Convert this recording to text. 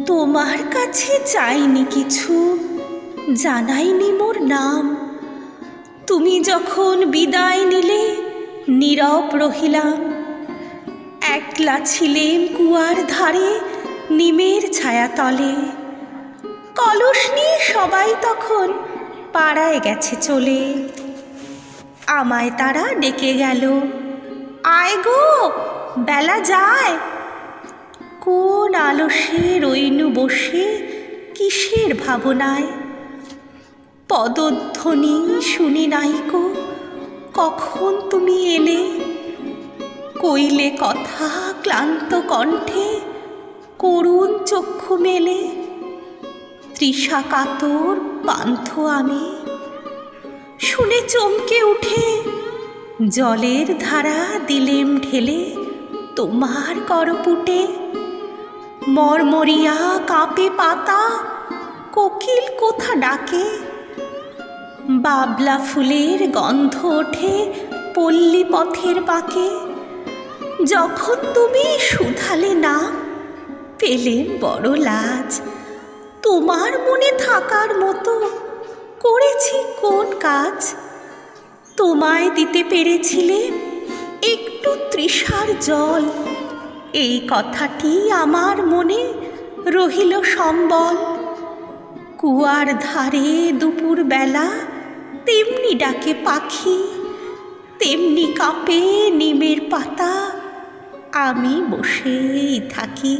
তোমার কাছে চাইনি কিছু, জানাইনি মোর নাম। তুমি যখন বিদায় নিলে নীরব রহিলাম। একলা ছিলেম কুয়ার ধারে নিমের ছায়াতলে। কলস নিয়ে সবাই তখন পাড়ায় গেছে চলে। আমায় তারা ডেকে গেল, আয় গো বেলা যায়। কোন আলসে রইনু বসে কিসের ভাবনায়। পদধ্বনি শুনি নাইকো, কখন তুমি এলে। কইলে কথা ক্লান্ত কণ্ঠে, করুণ চক্ষু মেলে। তৃষা কাতর পান্থ আমি, শুনে চমকে উঠে জলের ধারা দিলেম ঢেলে তোমার করপুটে। মরমরিয়া কাঁপে পাতা, কোকিল কোথা ডাকে। বাবলা ফুলের গন্ধ ওঠে পল্লী পথের বাঁকে। যখন তুমি শুধালে না, পেলেম বড় লাজ। তোমার মনে থাকার মতো করেছি কোন কাজ। তোমায় দিতে পেরেছিলে একটু তৃষার জল, এই কথাটি আমার মনে রহিল সম্বল। কুয়ার ধারে দুপুর বেলা তেমনি ডাকে পাখি, তেমনি কাঁপে নিমের পাতা, আমি বসেই থাকি।